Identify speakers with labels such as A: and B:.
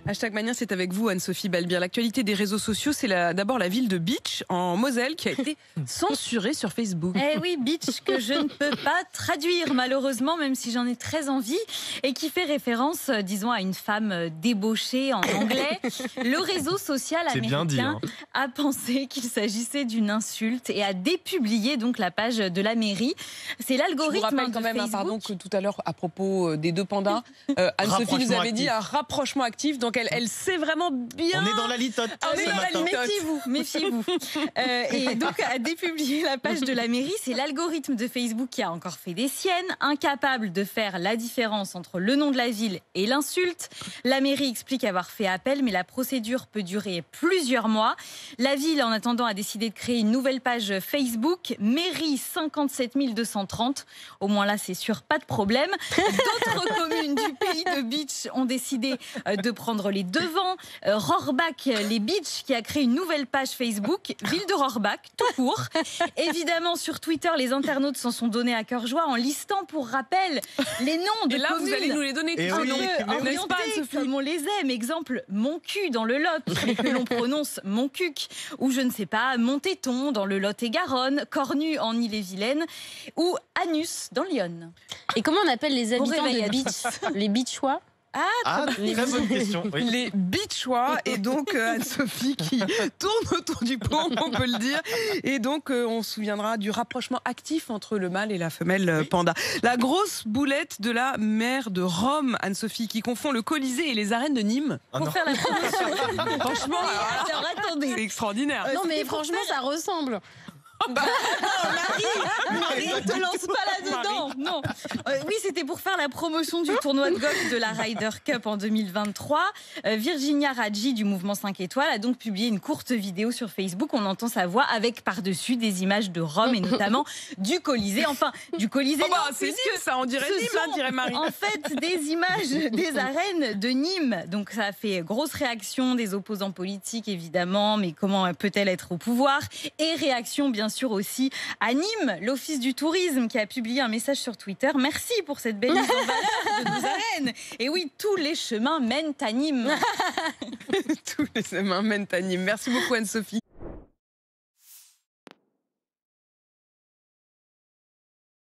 A: Hashtag Mania, c'est avec vous, Anne-Sophie Balbir. L'actualité des réseaux sociaux, c'est d'abord la ville de Bitche, en Moselle, qui a été censurée sur Facebook.
B: Eh oui, Bitche, que je ne peux pas traduire, malheureusement, même si j'en ai très envie, et qui fait référence, disons, à une femme débauchée en anglais. Le réseau social américain a pensé qu'il s'agissait d'une insulte et a dépublié donc la page de la mairie. C'est l'algorithme.
A: Je vous rappelle quand même,
B: Facebook.
A: pardon, que tout à l'heure, à propos des deux pandas, Anne-Sophie nous avait dit un rapprochement actif, donc elle sait vraiment bien.
C: On est dans la litote.
B: Méfiez-vous. Et donc, a dépublié la page de la mairie. C'est l'algorithme de Facebook qui a encore fait des siennes, incapable de faire la différence entre le nom de la ville et l'insulte. La mairie explique avoir fait appel, mais la procédure peut durer plusieurs mois. La ville, en attendant, a décidé de créer une nouvelle page Facebook, mairie 57 230. Au moins là, c'est sûr, pas de problème. D'autres communes du pays de Bitche ont décidé de prendre les devants. Rohrbach, les Bitches, qui a créé une nouvelle page Facebook, ville de Rohrbach, tout court. Évidemment, sur Twitter, les internautes s'en sont donnés à cœur joie en listant, pour rappel, les noms de
A: Et là,
B: communes.
A: vous allez nous les donner tous
B: Orientés comme on les aime. Exemple, Moncu dans le Lot, que l'on prononce Moncuc. Ou je ne sais pas, Montéton dans le Lot-et-Garonne, Cornu en Ille-et-Vilaine ou Anus dans Lyon.
D: Et comment on appelle les habitants
B: réveil,
D: de Bitche? Les Bitchois?
C: Très bonne question. Oui.
A: Les Bitchois, et donc Anne-Sophie qui tourne autour du pot, on peut le dire. Et donc on se souviendra du rapprochement actif entre le mâle et la femelle panda. La grosse boulette de la maire de Rome, Anne-Sophie, qui confond le Colisée et les arènes de Nîmes.
B: Pour faire la promotion.
A: Franchement,
B: Alors attendez.
A: c'est extraordinaire.
D: Non mais franchement ça ressemble.
B: Marie, ne te lance pas là-dedans. Non. Oui, c'était pour faire la promotion du tournoi de golf de la Ryder Cup en 2023. Virginia Raggi du mouvement 5 étoiles a donc publié une courte vidéo sur Facebook. On entend sa voix avec par-dessus des images de Rome et notamment du Colisée. Enfin, du Colisée.
A: C'est Nîmes, ça, on dirait Nîmes, là, dirait Marie.
B: En fait, des images des arènes de Nîmes. Donc ça a fait grosse réaction des opposants politiques, évidemment. Mais comment peut-elle être au pouvoir? Et réaction, bien sûr, aussi à Nîmes, l'Office du tourisme qui a publié un message sur Twitter. Merci pour cette belle mise en valeur de nos arènes. Et oui, tous les chemins mènent à Nîmes.
A: Tous les chemins mènent à Nîmes. Merci beaucoup, Anne-Sophie.